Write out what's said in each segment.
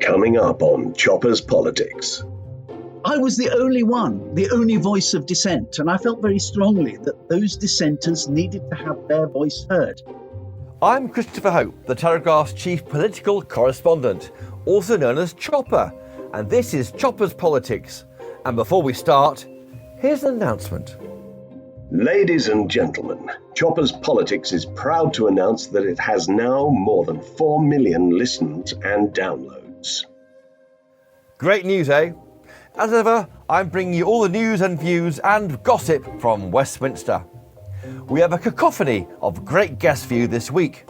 Coming up on Chopper's Politics. I was the only one, the only voice of dissent, and I felt very strongly that those dissenters needed to have their voice heard. I'm Christopher Hope, the Telegraph's chief political correspondent, also known as Chopper, and this is Chopper's Politics. And before we start, here's an announcement. Ladies and gentlemen, Chopper's Politics is proud to announce that it has now more than 4 million listens and downloads. Great news, eh? As ever, I'm bringing you all the news and views and gossip from Westminster. We have a cacophony of great guests for you this week.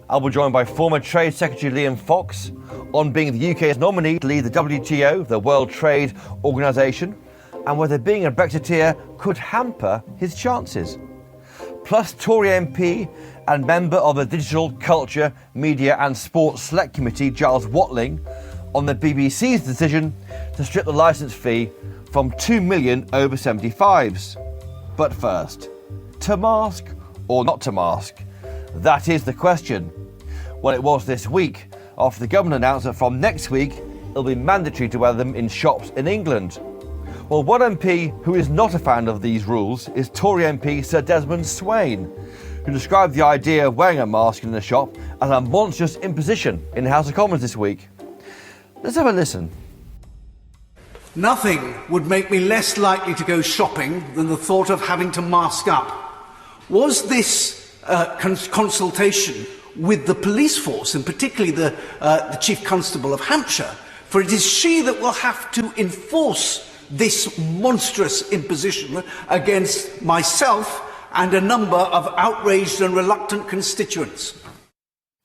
I'll be joined by former Trade Secretary Liam Fox on being the UK's nominee to lead the WTO, the World Trade Organisation, and whether being a Brexiteer could hamper his chances. Plus Tory MP and member of the Digital, Culture, Media and Sports Select Committee, Giles Watling, on the BBC's decision to strip the licence fee from 2 million over 75s. But first, to mask or not to mask? That is the question. Well, it was this week, after the government announced that from next week it'll be mandatory to wear them in shops in England. Well, one MP who is not a fan of these rules is Tory MP Sir Desmond Swayne, who described the idea of wearing a mask in the shop as a monstrous imposition in the House of Commons this week. Let's have a listen. Nothing would make me less likely to go shopping than the thought of having to mask up. Was this consultation with the police force, and particularly the Chief Constable of Hampshire? For it is she that will have to enforce this monstrous imposition against myself and a number of outraged and reluctant constituents.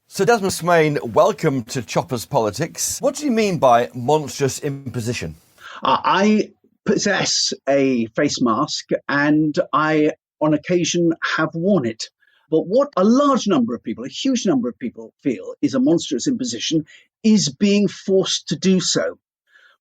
Sir Desmond Swayne, welcome to Chopper's Politics. What do you mean by monstrous imposition? I possess a face mask and I, on occasion, have worn it. But what a large number of people, a huge number of people feel is a monstrous imposition is being forced to do so.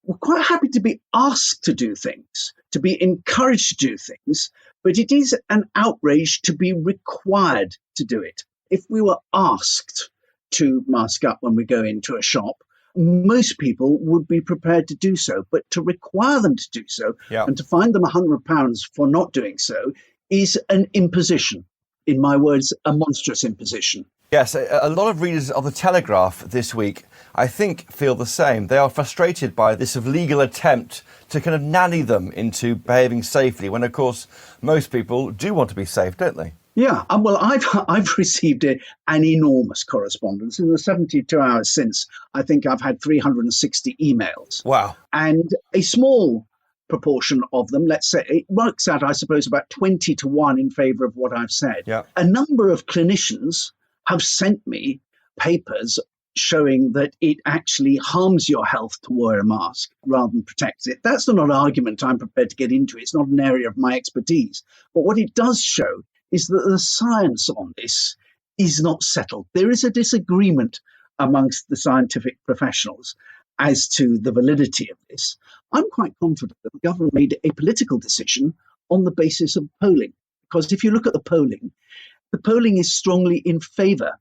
We're quite happy to be asked to do things, to be encouraged to do things, but it is an outrage to be required to do it. If we were asked to mask up when we go into a shop, most people would be prepared to do so, but to require them to do so and to fine them £100 for not doing so is an imposition. In my words, a monstrous imposition. Yes, a lot of readers of the Telegraph this week, I think, feel the same. They are frustrated by this legal attempt to kind of nanny them into behaving safely, when, of course, most people do want to be safe, don't they? Yeah, well, I've received an enormous correspondence. In the 72 hours since, I think I've had 360 emails. Wow. And a small proportion of them, let's say, it works out, I suppose, about 20 to 1 in favour of what I've said. Yeah. A number of clinicians have sent me papers showing that it actually harms your health to wear a mask rather than protects it. That's not an argument I'm prepared to get into. It's not an area of my expertise. But what it does show is that the science on this is not settled. There is a disagreement amongst the scientific professionals as to the validity of this. I'm quite confident that the government made a political decision on the basis of polling, because if you look at the polling is strongly in favour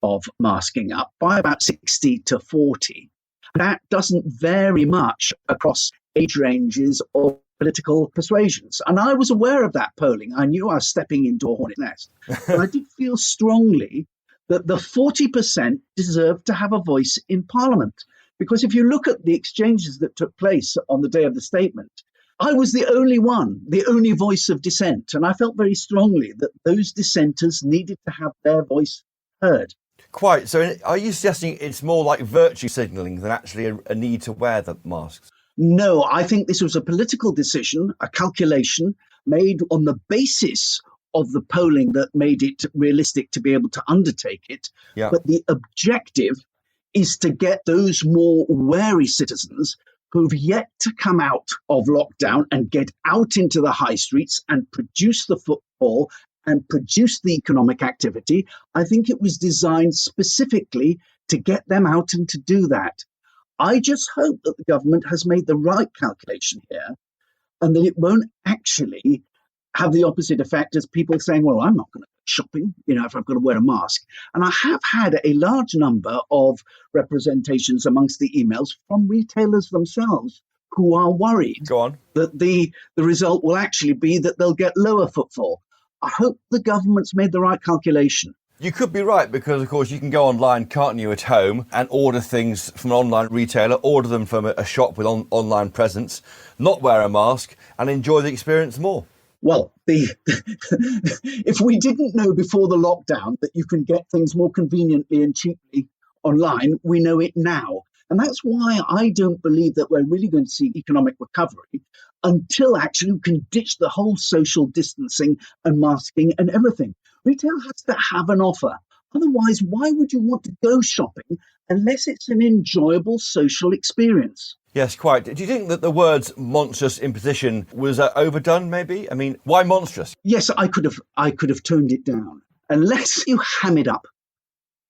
of masking up by about 60 to 40. That doesn't vary much across age ranges or political persuasions. And I was aware of that polling. I knew I was stepping into a hornet's nest. But I did feel strongly that the 40% deserved to have a voice in Parliament. Because if you look at the exchanges that took place on the day of the statement, I was the only one, the only voice of dissent. And I felt very strongly that those dissenters needed to have their voice heard. Quite. So are you suggesting it's more like virtue signalling than actually a need to wear the masks? No, I think this was a political decision, a calculation made on the basis of the polling that made it realistic to be able to undertake it. Yeah. But the objective is to get those more wary citizens who've yet to come out of lockdown and get out into the high streets and produce the footfall and produce the economic activity. I think it was designed specifically to get them out and to do that. I just hope that the government has made the right calculation here and that it won't actually have the opposite effect as people saying, well, I'm not going to shopping, if I've got to wear a mask. And I have had a large number of representations amongst the emails from retailers themselves who are worried that the result will actually be that they'll get lower footfall. I hope the government's made the right calculation. You could be right, because, of course, you can go online, can't you, at home, and order things from an online retailer, order them from a shop with online presence, not wear a mask, and enjoy the experience more. Well, if we didn't know before the lockdown that you can get things more conveniently and cheaply online, we know it now. And that's why I don't believe that we're really going to see economic recovery until actually we can ditch the whole social distancing and masking and everything. Retail has to have an offer. Otherwise, why would you want to go shopping unless it's an enjoyable social experience? Yes, quite. Do you think that the words monstrous imposition was overdone, maybe? I mean, why monstrous? Yes, I could have toned it down. Unless you ham it up,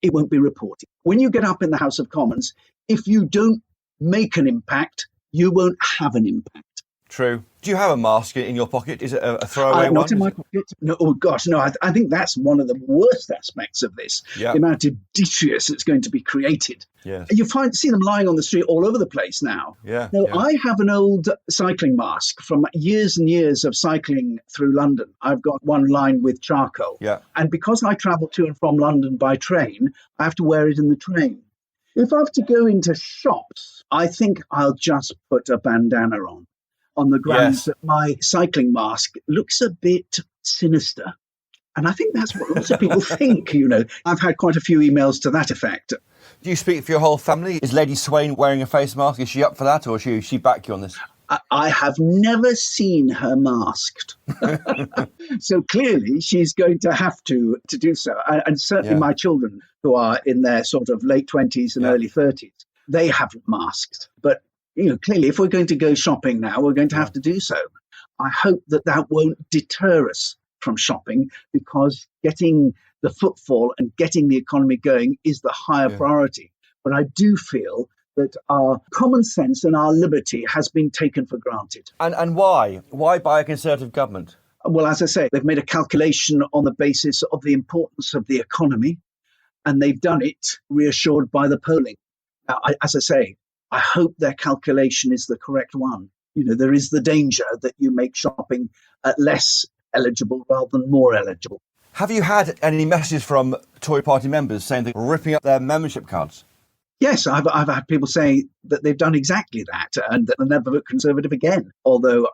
it won't be reported. When you get up in the House of Commons, if you don't make an impact, you won't have an impact. True. Do you have a mask in your pocket? Is it a throwaway one? Not in my pocket. No, oh gosh, no. I think that's one of the worst aspects of this. Yeah. The amount of detritus that's going to be created. Yes. You see them lying on the street all over the place now. Yeah. Now, yeah. I have an old cycling mask from years and years of cycling through London. I've got one lined with charcoal. Yeah. And because I travel to and from London by train, I have to wear it in the train. If I have to go into shops, I think I'll just put a bandana on the grounds that my cycling mask looks a bit sinister. And I think that's what lots of people think, I've had quite a few emails to that effect. Do you speak for your whole family? Is Lady Swayne wearing a face mask? Is she up for that, or she back you on this? I have never seen her masked. So clearly she's going to have to do so. And certainly my children, who are in their sort of late 20s and early 30s, they haven't masked. But clearly, if we're going to go shopping now, we're going to have to do so. I hope that won't deter us from shopping, because getting the footfall and getting the economy going is the higher priority. But I do feel that our common sense and our liberty has been taken for granted. And why? Why by a Conservative government? Well, as I say, they've made a calculation on the basis of the importance of the economy, and they've done it reassured by the polling. As I say, I hope their calculation is the correct one. There is the danger that you make shopping less eligible rather than more eligible. Have you had any messages from Tory party members saying they're ripping up their membership cards? Yes, I've had people say that they've done exactly that and that they'll never vote Conservative again. Although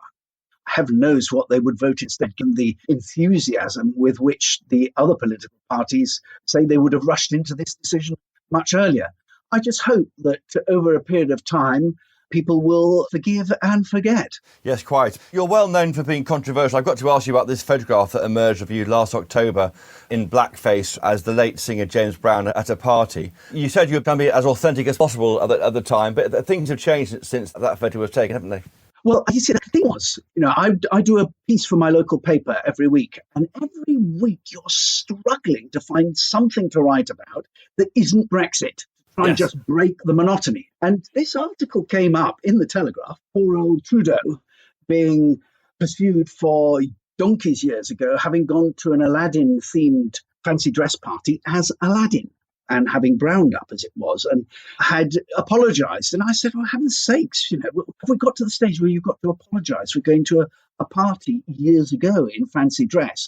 heaven knows what they would vote instead, given the enthusiasm with which the other political parties say they would have rushed into this decision much earlier. I just hope that over a period of time, people will forgive and forget. Yes, quite. You're well known for being controversial. I've got to ask you about this photograph that emerged of you last October in blackface as the late singer James Brown at a party. You said you were going to be as authentic as possible at the time, but things have changed since that photo was taken, haven't they? Well, you see, the thing was, I do a piece for my local paper every week, and every week you're struggling to find something to write about that isn't Brexit. Try and just break the monotony. And this article came up in the Telegraph, poor old Trudeau being pursued for donkey's years ago, having gone to an Aladdin-themed fancy dress party as Aladdin and having browned up as it was and had apologised. And I said, for heaven's sakes, have we got to the stage where you've got to apologise for going to a party years ago in fancy dress?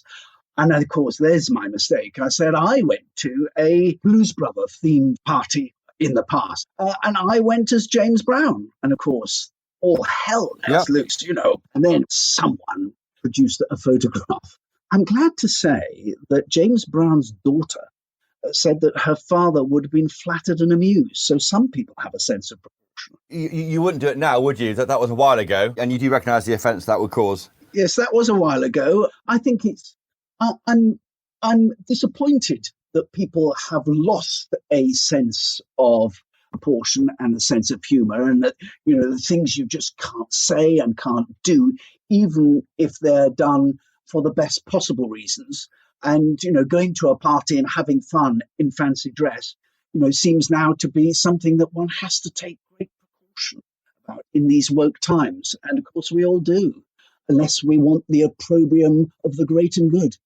And of course, there's my mistake. I said I went to a Blues Brother themed party in the past, and I went as James Brown. And of course, all hell has loose, And then someone produced a photograph. I'm glad to say that James Brown's daughter said that her father would have been flattered and amused. So some people have a sense of proportion. You wouldn't do it now, would you? That was a while ago, and you do recognise the offence that would cause. Yes, that was a while ago. I think I'm disappointed that people have lost a sense of proportion and a sense of humour, and that the things you just can't say and can't do, even if they're done for the best possible reasons. And going to a party and having fun in fancy dress, seems now to be something that one has to take great precaution about in these woke times. And of course we all do, unless we want the opprobrium of the great and good.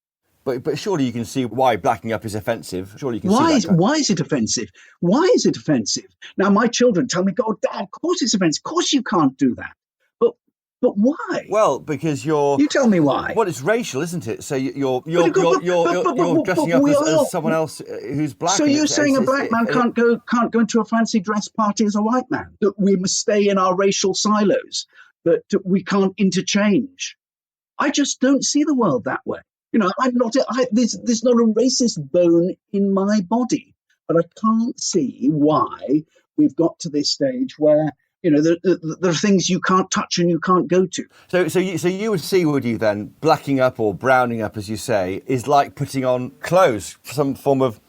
But surely you can see why blacking up is offensive. Surely you can see that. Why is it offensive? Why is it offensive? Now, my children tell me, "Oh, Dad, of course it's offensive. Of course you can't do that." But why? Well, because You tell me why. Well, it's racial, isn't it? So you're dressing up as someone else who's black. So you're saying a black man can't go into a fancy dress party as a white man? That we must stay in our racial silos? That we can't interchange? I just don't see the world that way. There's not a racist bone in my body, but I can't see why we've got to this stage where there are things you can't touch and you can't go to. So you would see, would you then, blacking up or browning up, as you say, is like putting on clothes, some form of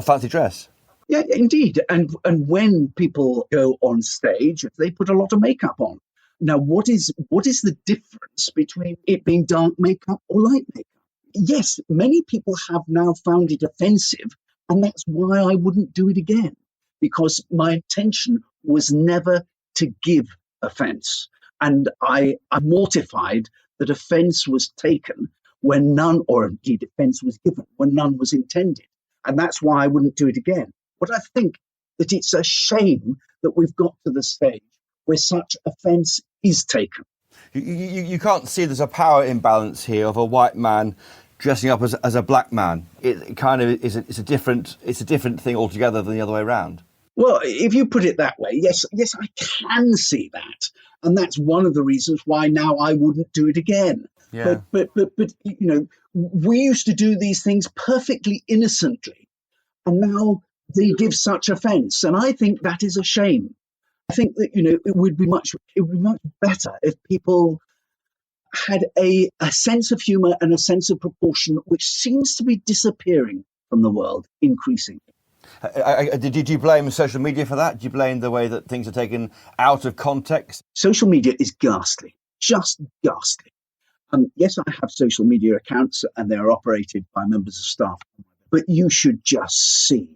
fancy dress? Yeah, indeed. And when people go on stage, they put a lot of makeup on. Now, what is the difference between it being dark makeup or light makeup? Yes, many people have now found it offensive, and that's why I wouldn't do it again, because my intention was never to give offence. And I'm mortified that offence was taken when none, or indeed offence was given when none was intended. And that's why I wouldn't do it again. But I think that it's a shame that we've got to the stage where such offence is taken. You can't see there's a power imbalance here of a white man dressing up as a black man. It kind of is it's a different thing altogether than the other way around. Well, if you put it that way, yes, I can see that, and that's one of the reasons why now I wouldn't do it again. Yeah. But we used to do these things perfectly innocently, and now they give such offence, and I think that is a shame. I think that it would be much better if people had a sense of humour and a sense of proportion, which seems to be disappearing from the world increasingly. Did you blame social media for that? Do you blame the way that things are taken out of context? Social media is ghastly, just ghastly. Yes, I have social media accounts and they're operated by members of staff, but you should just see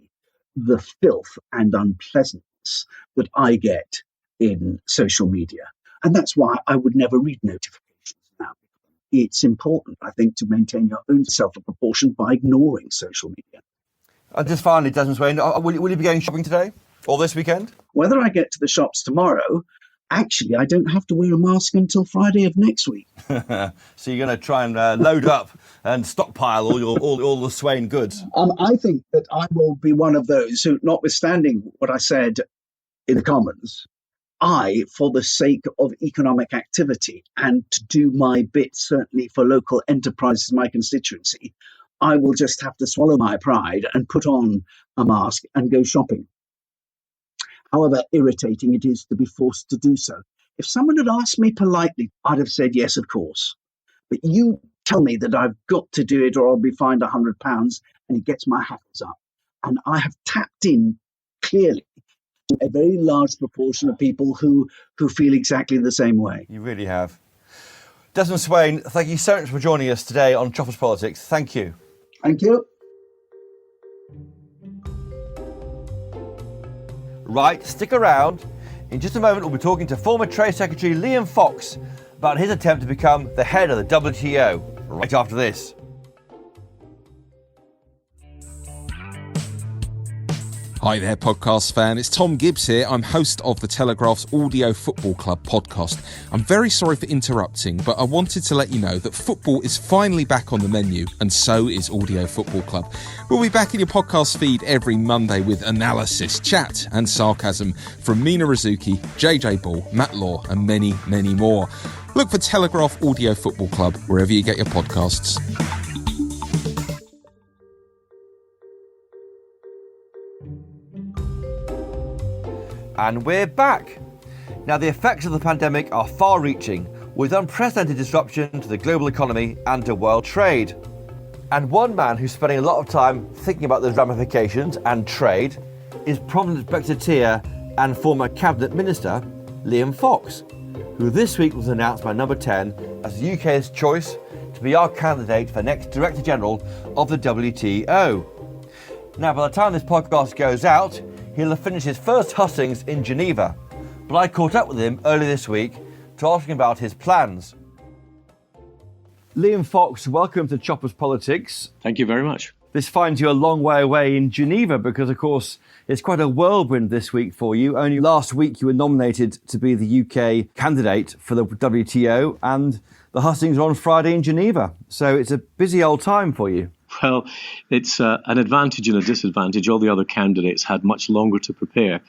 the filth and unpleasantness that I get in social media. And that's why I would never read notifications now. It's important, I think, to maintain your own self of proportion by ignoring social media. And just finally, Desmond Swayne, will you be going shopping today or this weekend? Whether I get to the shops tomorrow, actually, I don't have to wear a mask until Friday of next week. So you're going to try and load up and stockpile all the Swayne goods? I think that I will be one of those who, notwithstanding what I said in the Commons, for the sake of economic activity and to do my bit, certainly for local enterprises in my constituency, I will just have to swallow my pride and put on a mask and go shopping. However irritating it is to be forced to do so. If someone had asked me politely, I'd have said yes, of course. But you tell me that I've got to do it or I'll be fined £100 and it gets my hackles up. And I have tapped in clearly to a very large proportion of people who feel exactly the same way. You really have. Desmond Swayne, thank you so much for joining us today on Choppers Politics. Thank you. Thank you. Right, stick around. In just a moment, we'll be talking to former Trade Secretary Liam Fox about his attempt to become the head of the WTO. Right after this. Hi there, podcast fan. It's Tom Gibbs here. I'm host of the Telegraph's Audio Football Club podcast. I'm very sorry for interrupting, but I wanted to let you know that football is finally back on the menu, and so is Audio Football Club. We'll be back in your podcast feed every Monday with analysis, chat and sarcasm from Mina Rizuki, JJ Ball, Matt Law and many, many more. Look for Telegraph Audio Football Club wherever you get your podcasts. And we're back. Now, the effects of the pandemic are far-reaching, with unprecedented disruption to the global economy and to world trade. And one man who's spending a lot of time thinking about those ramifications and trade is prominent Brexiteer and former Cabinet Minister Liam Fox, who this week was announced by Number 10 as the UK's choice to be our candidate for next Director General of the WTO. Now, by the time this podcast goes out, he'll have finished his first hustings in Geneva, but I caught up with him earlier this week to ask him about his plans. Liam Fox, welcome to Choppers Politics. Thank you very much. This finds you a long way away in Geneva because, of course, it's quite a whirlwind this week for you. Only last week you were nominated to be the UK candidate for the WTO, and the hustings are on Friday in Geneva. So it's a busy old time for you. Well, it's an advantage and a disadvantage. All the other candidates had much longer to prepare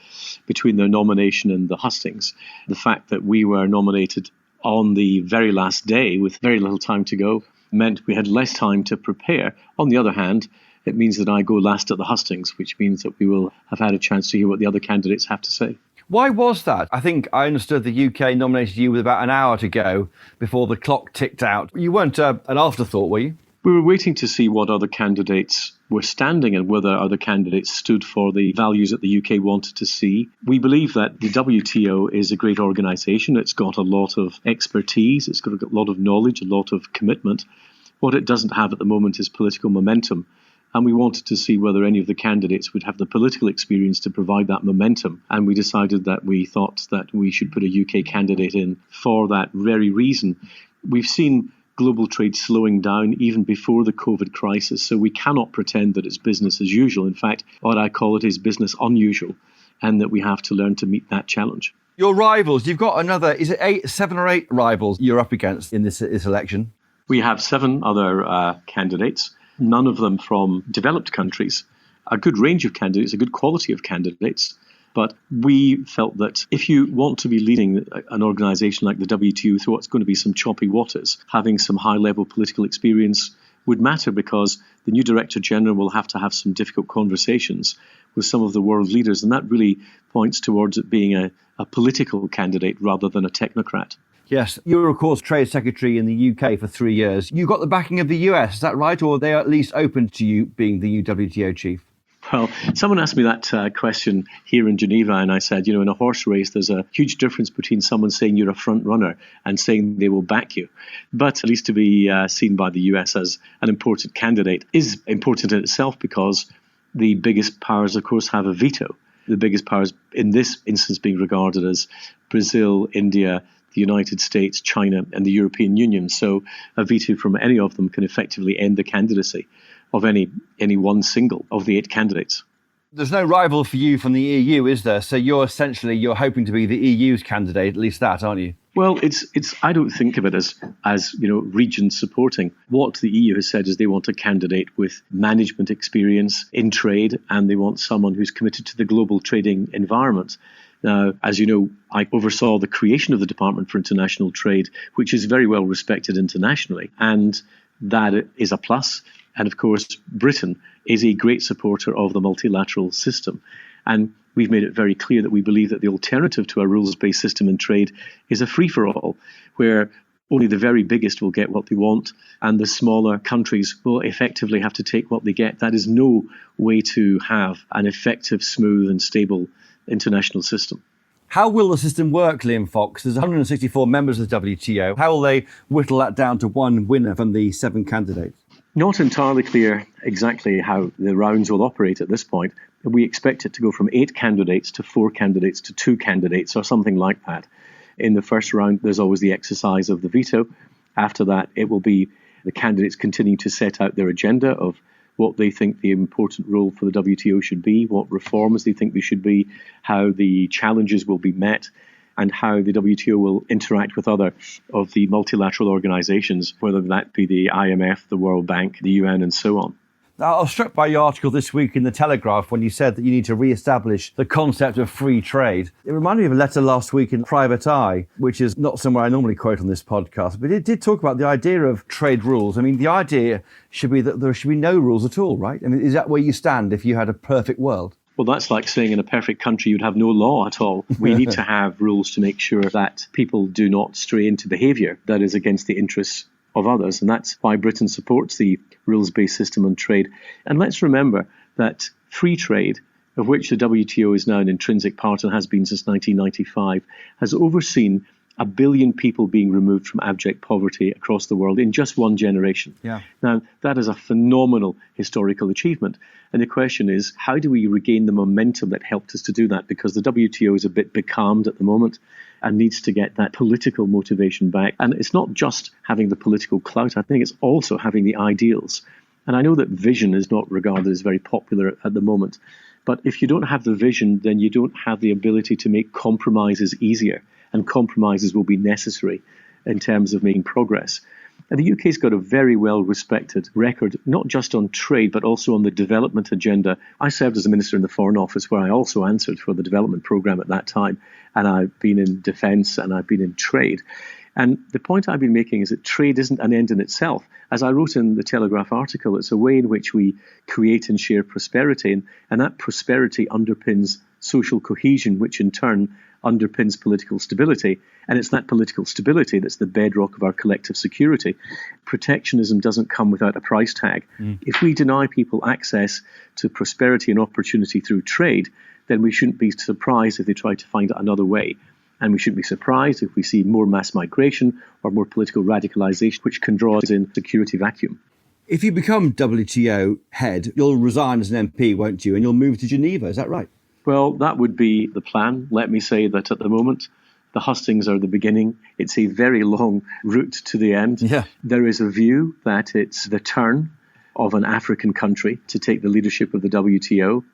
between their nomination and the hustings. The fact that we were nominated on the very last day with very little time to go meant we had less time to prepare. On the other hand, it means that I go last at the hustings, which means that we will have had a chance to hear what the other candidates have to say. Why was that? I think I understood the UK nominated you with about an hour to go before the clock ticked out. You weren't an afterthought, were you? We were waiting to see what other candidates were standing and whether other candidates stood for the values that the UK wanted to see. We believe that the WTO is a great organisation. It's got a lot of expertise. It's got a lot of knowledge, a lot of commitment. What it doesn't have at the moment is political momentum. And we wanted to see whether any of the candidates would have the political experience to provide that momentum. And we decided that we thought that we should put a UK candidate in for that very reason. We've seen global trade slowing down even before the COVID crisis, so we cannot pretend that it's business as usual. In fact, what I call it is business unusual, and that we have to learn to meet that challenge. Your rivals, you've got another, is it 7 or 8 rivals you're up against in this election? We have 7 other candidates, none of them from developed countries, a good range of candidates, a good quality of candidates. But we felt that if you want to be leading an organisation like the WTO through what's going to be some choppy waters, having some high-level political experience would matter, because the new Director General will have to have some difficult conversations with some of the world leaders, and that really points towards it being a political candidate rather than a technocrat. Yes, you were, of course, Trade Secretary in the UK for 3 years. You got the backing of the US, is that right? Or are they at least open to you being the new WTO chief? Well, someone asked me that question here in Geneva, and I said, in a horse race, there's a huge difference between someone saying you're a front runner and saying they will back you. But at least to be seen by the US as an important candidate is important in itself, because the biggest powers, of course, have a veto. The biggest powers in this instance being regarded as Brazil, India, the United States, China, and the European Union. So a veto from any of them can effectively end the candidacy of any one single of the 8 candidates. There's no rival for you from the EU, is there? So you're hoping to be the EU's candidate, at least that, aren't you? Well, it's I don't think of it as regions supporting. What the EU has said is they want a candidate with management experience in trade, and they want someone who's committed to the global trading environment. Now, as you know, I oversaw the creation of the Department for International Trade, which is very well respected internationally, and that is a plus. And of course, Britain is a great supporter of the multilateral system. And we've made it very clear that we believe that the alternative to a rules-based system in trade is a free-for-all, where only the very biggest will get what they want, and the smaller countries will effectively have to take what they get. That is no way to have an effective, smooth, and stable international system. How will the system work, Liam Fox? There's 164 members of the WTO. How will they whittle that down to one winner from the 7 candidates? Not entirely clear exactly how the rounds will operate at this point. We expect it to go from 8 candidates to 4 candidates to 2 candidates, or something like that. In the first round, there's always the exercise of the veto. After that, it will be the candidates continuing to set out their agenda of what they think the important role for the WTO should be, what reforms they think there should be, how the challenges will be met, and how the WTO will interact with other of the multilateral organizations, whether that be the IMF, the World Bank, the UN, and so on. Now, I was struck by your article this week in the Telegraph when you said that you need to re-establish the concept of free trade. It reminded me of a letter last week in Private Eye, which is not somewhere I normally quote on this podcast, but it did talk about the idea of trade rules. I mean, the idea should be that there should be no rules at all, right? I mean, is that where you stand if you had a perfect world? Well, that's like saying in a perfect country you'd have no law at all. We need to have rules to make sure that people do not stray into behaviour that is against the interests of others. And that's why Britain supports the rules-based system on trade. And let's remember that free trade, of which the WTO is now an intrinsic part and has been since 1995, has overseen 1 billion people being removed from abject poverty across the world in just one generation. Yeah. Now, that is a phenomenal historical achievement. And the question is, how do we regain the momentum that helped us to do that? Because the WTO is a bit becalmed at the moment. and needs to get that political motivation back. And it's not just having the political clout, I think it's also having the ideals. And I know that vision is not regarded as very popular at the moment, but if you don't have the vision, then you don't have the ability to make compromises easier, and compromises will be necessary in terms of making progress. And the UK's got a very well-respected record, not just on trade, but also on the development agenda. I served as a minister in the Foreign Office, where I also answered for the development programme at that time, and I've been in defence and I've been in trade. And the point I've been making is that trade isn't an end in itself. As I wrote in the Telegraph article, it's a way in which we create and share prosperity, and that prosperity underpins social cohesion, which in turn underpins political stability. And it's that political stability that's the bedrock of our collective security. Protectionism doesn't come without a price tag. If we deny people access to prosperity and opportunity through trade, then we shouldn't be surprised if they try to find another way. And we shouldn't be surprised if we see more mass migration or more political radicalisation, which can draw us in a security vacuum. If you become WTO head, you'll resign as an MP, won't you? And you'll move to Geneva, is that right? Well, that would be the plan. Let me say that at the moment, the hustings are the beginning. It's a very long route to the end. Yeah. There is a view that it's the turn of an African country to take the leadership of the WTO,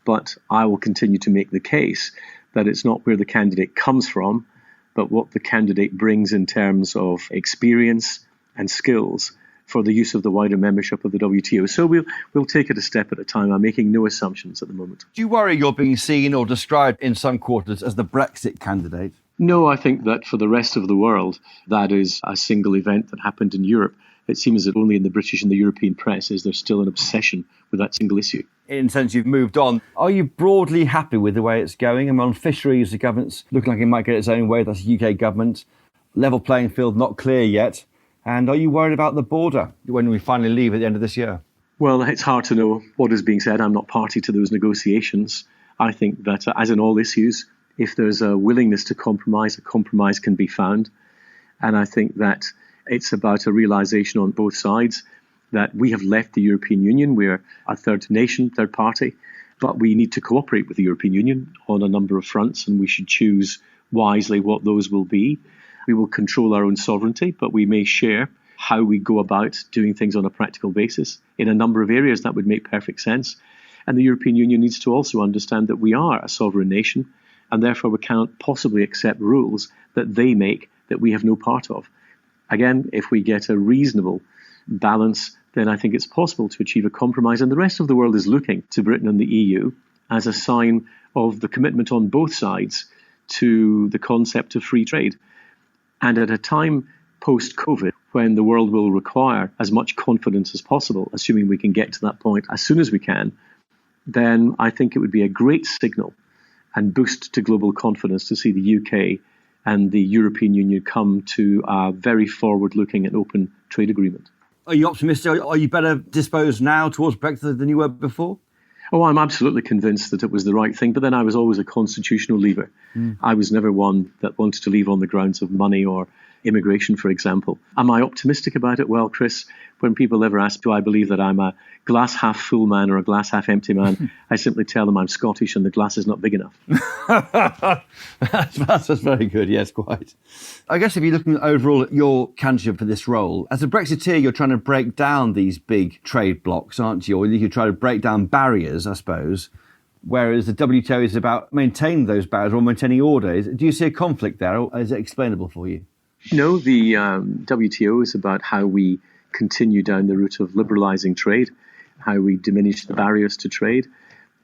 but I will continue to make the case that it's not where the candidate comes from, but what the candidate brings in terms of experience and skills for the use of the wider membership of the WTO. So we'll take it a step at a time. I'm making no assumptions at the moment. Do you worry you're being seen or described in some quarters as the Brexit candidate? No, I think that for the rest of the world, that is a single event that happened in Europe. It seems that only in the British and the European press is there still an obsession with that single issue. In a sense, you've moved on. Are you broadly happy with the way it's going? And on fisheries, the government's looking like it might get its own way. That's the UK government. Level playing field not clear yet. And are you worried about the border when we finally leave at the end of this year? Well, it's hard to know what is being said. I'm not party to those negotiations. I think that, as in all issues, if there's a willingness to compromise, a compromise can be found. And I think that it's about a realisation on both sides that we have left the European Union. We're a third nation, third party, but we need to cooperate with the European Union on a number of fronts, and we should choose wisely what those will be. We will control our own sovereignty, but we may share how we go about doing things on a practical basis. In a number of areas, that would make perfect sense. And the European Union needs to also understand that we are a sovereign nation, and therefore we cannot possibly accept rules that they make that we have no part of. Again, if we get a reasonable balance, then I think it's possible to achieve a compromise. And the rest of the world is looking to Britain and the EU as a sign of the commitment on both sides to the concept of free trade. And at a time post-COVID, when the world will require as much confidence as possible, assuming we can get to that point as soon as we can, then I think it would be a great signal and boost to global confidence to see the UK and the European Union come to a very forward-looking and open trade agreement. Are you optimistic? Are you better disposed now towards Brexit than you were before? Oh, I'm absolutely convinced that it was the right thing, but then I was always a constitutional leaver. I was never one that wanted to leave on the grounds of money or immigration, for example. Am I optimistic about it? Well, Chris, when people ever ask, do I believe that I'm a glass half full man or a glass half empty man, I simply tell them I'm Scottish and the glass is not big enough. That's very good, yes, quite. I guess if you're looking overall at your candidature for this role, as a Brexiteer, you're trying to break down these big trade blocks, aren't you? Or you try to break down barriers, I suppose, whereas the WTO is about maintaining those barriers or maintaining order. Do you see a conflict there, or is it explainable for you? No, the WTO is about how we continue down the route of liberalising trade, how we diminish the barriers to trade.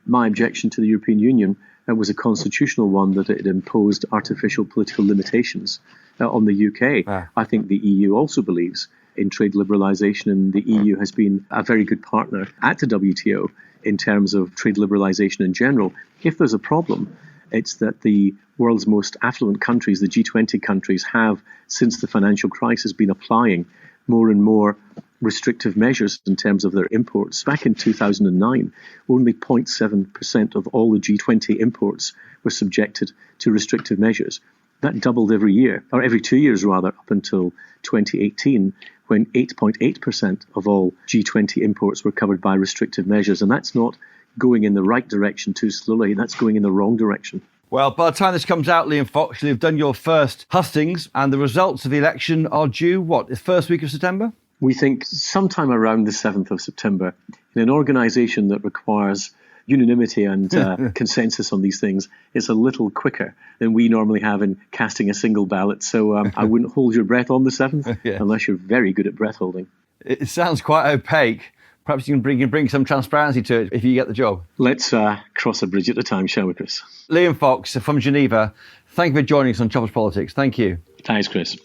My objection to the European Union was a constitutional one, that it imposed artificial political limitations on the UK. I think the EU also believes in trade liberalisation, and the EU has been a very good partner at the WTO in terms of trade liberalisation in general. If there's a problem, it's that the world's most affluent countries, the G20 countries, have, since the financial crisis, been applying more and more restrictive measures in terms of their imports. Back in 2009, only 0.7% of all the G20 imports were subjected to restrictive measures. That doubled every year, or every 2 years rather, up until 2018, when 8.8% of all G20 imports were covered by restrictive measures. And that's not going in the right direction too slowly, that's going in the wrong direction. Well, by the time this comes out, Liam Fox, you'll have done your first hustings, and the results of the election are due, the first week of September? We think sometime around the 7th of September, in an organisation that requires unanimity and consensus on these things, it's a little quicker than we normally have in casting a single ballot. So I wouldn't hold your breath on the 7th unless you're very good at breath holding. It sounds quite opaque. Perhaps you can bring some transparency to it if you get the job. Let's cross a bridge at a time, shall we, Chris? Liam Fox from Geneva, thank you for joining us on Choppers Politics. Thank you. Thanks, Chris.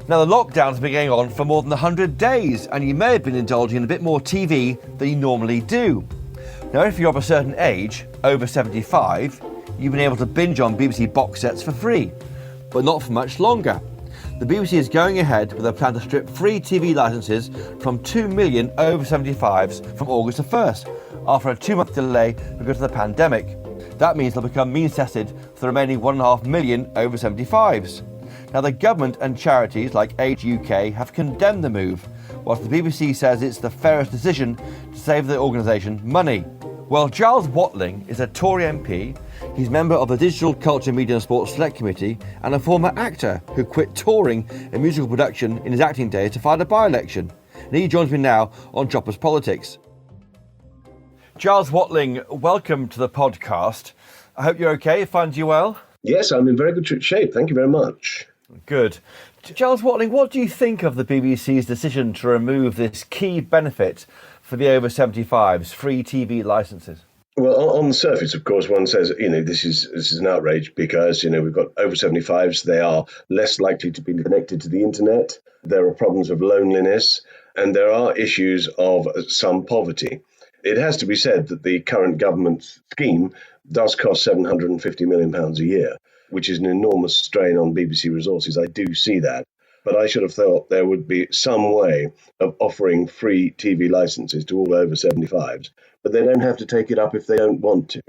Now, the lockdown's been going on for more than 100 days, and you may have been indulging in a bit more TV than you normally do. Now, if you're of a certain age, over 75, you've been able to binge on BBC box sets for free, but not for much longer. The BBC is going ahead with a plan to strip free TV licences from 2 million over 75s from August the 1st, after a 2-month delay because of the pandemic. That means they'll become means tested for the remaining 1.5 million over 75s. Now, the government and charities like Age UK have condemned the move, whilst the BBC says it's the fairest decision to save the organisation money. Well, Giles Watling is a Tory MP, he's member of the Digital Culture, Media and Sports Select Committee, and a former actor who quit touring in musical production in his acting days to fight a by-election. And he joins me now on Choppers Politics. Giles Watling, welcome to the podcast. I hope you're okay, find you well? Yes, I'm in very good shape. Thank you very much. Good. Giles Watling, what do you think of the BBC's decision to remove this key benefit for the over 75s, free TV licences? Well, on the surface, of course, one says, this is an outrage because, we've got over 75s. They are less likely to be connected to the internet. There are problems of loneliness and there are issues of some poverty. It has to be said that the current government scheme does cost £750 million a year, which is an enormous strain on BBC resources. I do see that. But I should have thought there would be some way of offering free TV licenses to all over 75s, but they don't have to take it up if they don't want to.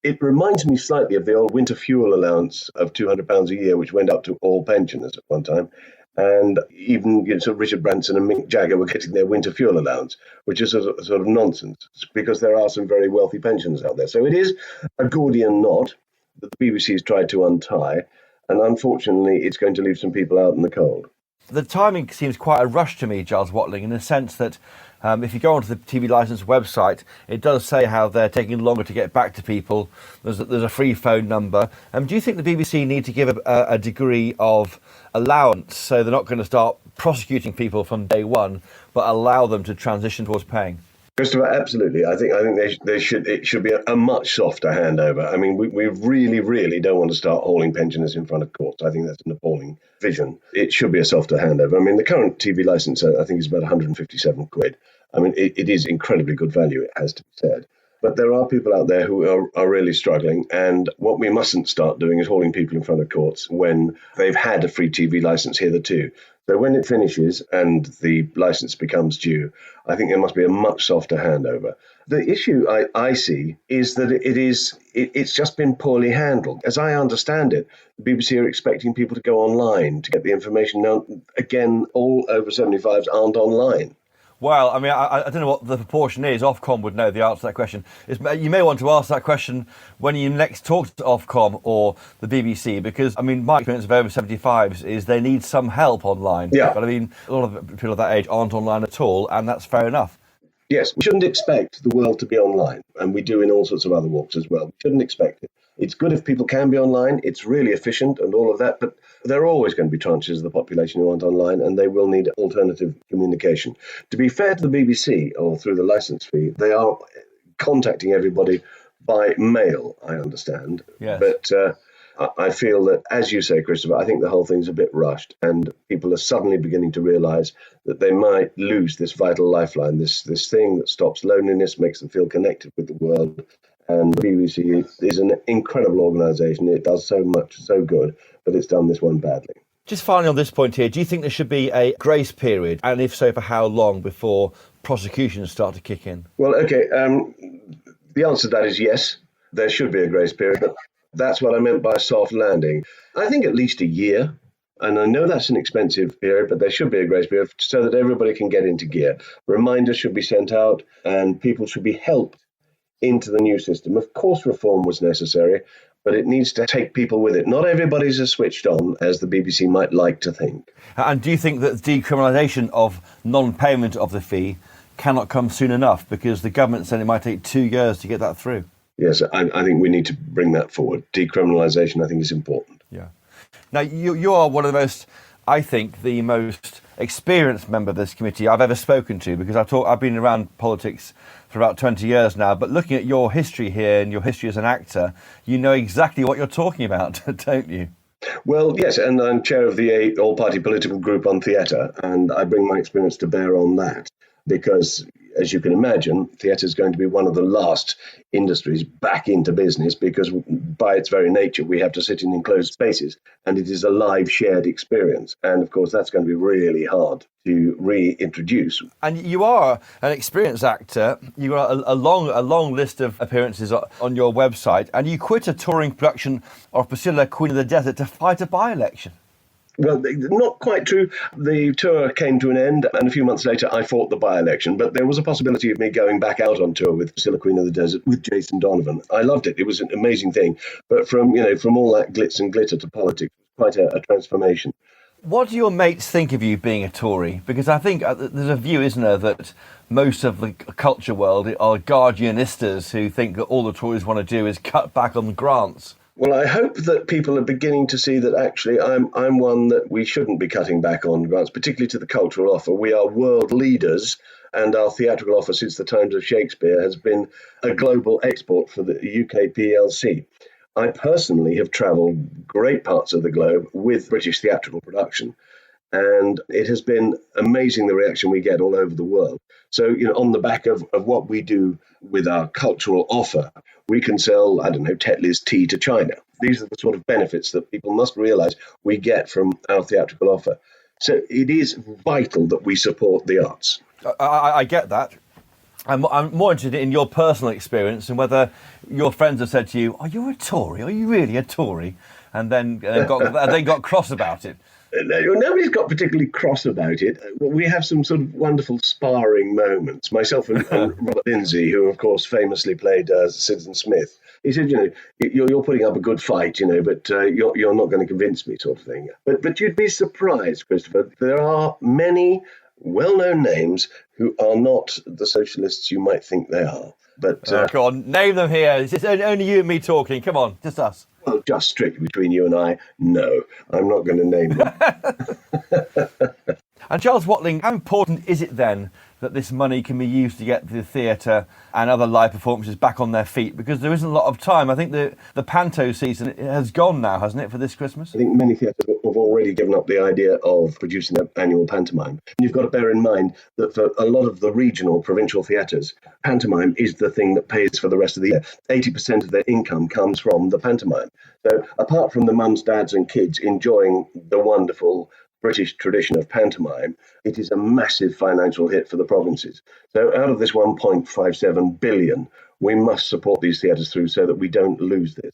It reminds me slightly of the old winter fuel allowance of £200 a year, which went up to all pensioners at one time. And even Richard Branson and Mick Jagger were getting their winter fuel allowance, which is sort of nonsense because there are some very wealthy pensioners out there. So it is a Gordian knot that the BBC has tried to untie. And unfortunately, it's going to leave some people out in the cold. The timing seems quite a rush to me, Giles Watling, in the sense that if you go onto the TV licence website, it does say how they're taking longer to get back to people. There's a free phone number. Do you think the BBC need to give a degree of allowance so they're not going to start prosecuting people from day one, but allow them to transition towards paying? Christopher, absolutely. I think it should be a much softer handover. I mean, we really, really don't want to start hauling pensioners in front of courts. I think that's an appalling vision. It should be a softer handover. I mean, the current TV licence, I think, is about 157 quid. I mean, it is incredibly good value, it has to be said. But there are people out there who are really struggling. And what we mustn't start doing is hauling people in front of courts when they've had a free TV licence hitherto. So when it finishes and the licence becomes due, I think there must be a much softer handover. The issue I see is that it's just been poorly handled. As I understand it, the BBC are expecting people to go online to get the information. Now, again, all over 75s aren't online. Well, I mean, I don't know what the proportion is. Ofcom would know the answer to that question. You may want to ask that question when you next talk to Ofcom or the BBC, because, I mean, my experience of over 75s is they need some help online. Yeah. But, I mean, a lot of people of that age aren't online at all, and that's fair enough. Yes, we shouldn't expect the world to be online, and we do in all sorts of other walks as well. We shouldn't expect it. It's good if people can be online. It's really efficient and all of that, but there are always going to be tranches of the population who aren't online, and they will need alternative communication. To be fair to the BBC, or through the licence fee, they are contacting everybody by mail, I understand. Yes. But I feel that, as you say, Christopher, I think the whole thing's a bit rushed, and people are suddenly beginning to realise that they might lose this vital lifeline, this thing that stops loneliness, makes them feel connected with the world. And the BBC is an incredible organisation. It does so much, so good, but it's done this one badly. Just finally on this point here, do you think there should be a grace period? And if so, for how long before prosecutions start to kick in? Well, OK, the answer to that is yes, there should be a grace period. But that's what I meant by a soft landing. I think at least a year. And I know that's an expensive period, but there should be a grace period so that everybody can get into gear. Reminders should be sent out and people should be helped into the new system. Of course, reform was necessary, but it needs to take people with it. Not everybody's as switched on as the BBC might like to think. And do you think that decriminalisation of non-payment of the fee cannot come soon enough? Because the government said it might take 2 years to get that through. Yes, I think we need to bring that forward. Decriminalisation, I think, is important. Yeah. Now, you are one of the most, I think, the most experienced member of this committee I've ever spoken to, because I've been around politics for about 20 years now. But looking at your history here and your history as an actor, you know exactly what you're talking about, don't you? Well, yes, and I'm chair of the all-party political group on theatre, and I bring my experience to bear on that, because, as you can imagine, theatre is going to be one of the last industries back into business, because by its very nature, we have to sit in enclosed spaces, and it is a live shared experience. And of course, that's going to be really hard to reintroduce. And you are an experienced actor. You got a long list of appearances on your website, and you quit a touring production of Priscilla, Queen of the Desert, to fight a by-election. Well, not quite true. The tour came to an end, and a few months later I fought the by-election, but there was a possibility of me going back out on tour with Priscilla, Queen of the Desert with Jason Donovan. I loved it. It was an amazing thing. But from all that glitz and glitter to politics, quite a transformation. What do your mates think of you being a Tory? Because I think there's a view, isn't there, that most of the culture world are guardianistas who think that all the Tories want to do is cut back on the grants. Well, I hope that people are beginning to see that actually I'm one that we shouldn't be cutting back on grants, particularly to the cultural offer. We are world leaders, and our theatrical offer since the times of Shakespeare has been a global export for the UK PLC. I personally have travelled great parts of the globe with British theatrical production, and it has been amazing the reaction we get all over the world. So, on the back of what we do with our cultural offer, we can sell, Tetley's tea to China. These are the sort of benefits that people must realise we get from our theatrical offer. So it is vital that we support the arts. I get that. I'm more interested in your personal experience and whether your friends have said to you, "Are you a Tory? Are you really a Tory?" And then got cross about it. Nobody's got particularly cross about it. We have some sort of wonderful sparring moments. Myself and Robert Lindsay, who of course famously played Citizen Smith. He said, you're putting up a good fight, but you're not going to convince me, sort of thing. But you'd be surprised, Christopher. There are many well-known names who are not the socialists you might think they are. But come on, name them here. It's only you and me talking. Come on, just us. Well, just strictly between you and I, no, I'm not going to name them. And Giles Watling, how important is it then that this money can be used to get the theatre and other live performances back on their feet? Because there isn't a lot of time. I think the panto season has gone now, hasn't it, for this Christmas? I think many theatres have already given up the idea of producing an annual pantomime. And you've got to bear in mind that for a lot of the regional, provincial theatres, pantomime is the thing that pays for the rest of the year. 80% of their income comes from the pantomime. So apart from the mums, dads and kids enjoying the wonderful British tradition of pantomime, it is a massive financial hit for the provinces. So out of this 1.57 billion, we must support these theatres through so that we don't lose this.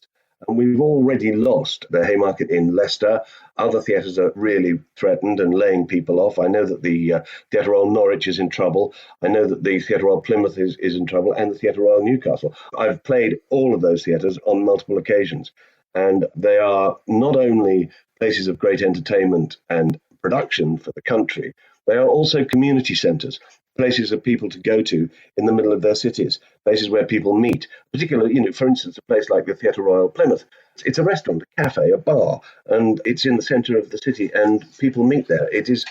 And we've already lost the Haymarket in Leicester. Other theatres are really threatened and laying people off. I know that the Theatre Royal Norwich is in trouble. I know that the Theatre Royal Plymouth is in trouble, and the Theatre Royal Newcastle. I've played all of those theatres on multiple occasions. And they are not only places of great entertainment and production for the country, they are also community centres, places for people to go to in the middle of their cities, places where people meet. Particularly, for instance, a place like the Theatre Royal Plymouth. It's a restaurant, a cafe, a bar, and it's in the centre of the city, and people meet there. It is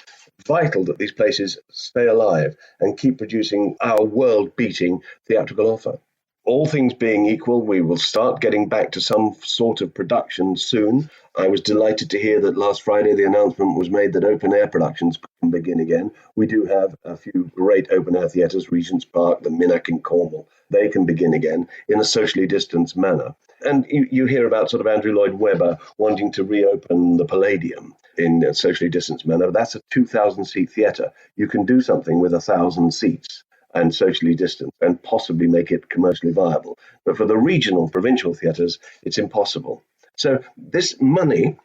vital that these places stay alive and keep producing our world-beating theatrical offer. All things being equal, we will start getting back to some sort of production soon. I was delighted to hear that last Friday the announcement was made that open-air productions can begin again. We do have a few great open-air theatres, Regent's Park, the Minack in Cornwall. They can begin again in a socially distanced manner. And you hear about sort of Andrew Lloyd Webber wanting to reopen the Palladium in a socially distanced manner. That's a 2,000-seat theatre. You can do something with 1,000 seats and socially distant, and possibly make it commercially viable. But for the regional, provincial theatres, it's impossible. So this money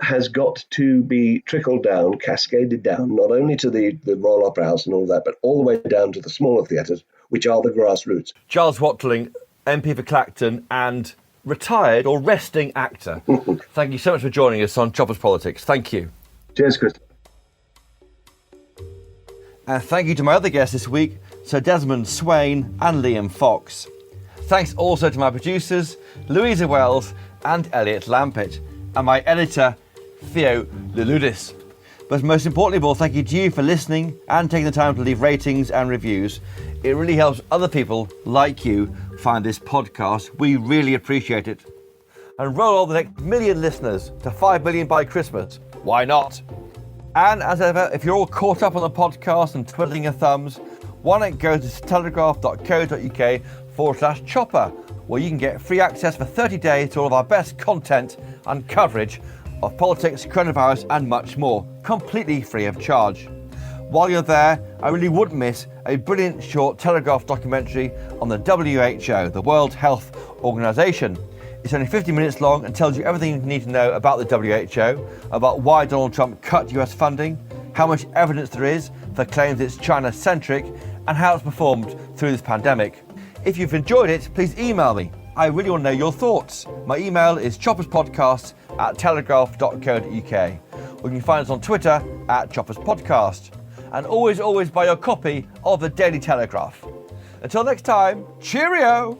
has got to be trickled down, cascaded down, not only to the Royal Opera House and all that, but all the way down to the smaller theatres, which are the grassroots. Giles Watling, MP for Clacton and retired or resting actor. Thank you so much for joining us on Choppers Politics. Thank you. Cheers, Chris. And thank you to my other guests this week, Sir Desmond Swayne and Liam Fox. Thanks also to my producers, Louisa Wells and Elliot Lampitt, and my editor, Theo Luludis. But most importantly of all, thank you to you for listening and taking the time to leave ratings and reviews. It really helps other people like you find this podcast. We really appreciate it. And roll on the next 1 million listeners to 5 million by Christmas. Why not? And as ever, if you're all caught up on the podcast and twiddling your thumbs, why not go to telegraph.co.uk/chopper, where you can get free access for 30 days to all of our best content and coverage of politics, coronavirus and much more, completely free of charge. While you're there, I really wouldn't miss a brilliant short Telegraph documentary on the WHO, the World Health Organization. It's only 50 minutes long and tells you everything you need to know about the WHO, about why Donald Trump cut US funding, how much evidence there is for claims it's China-centric, and how it's performed through this pandemic. If you've enjoyed it, please email me. I really want to know your thoughts. My email is chopperspodcast@telegraph.co.uk. Or you can find us on Twitter @chopperspodcast. And always buy your copy of the Daily Telegraph. Until next time, cheerio!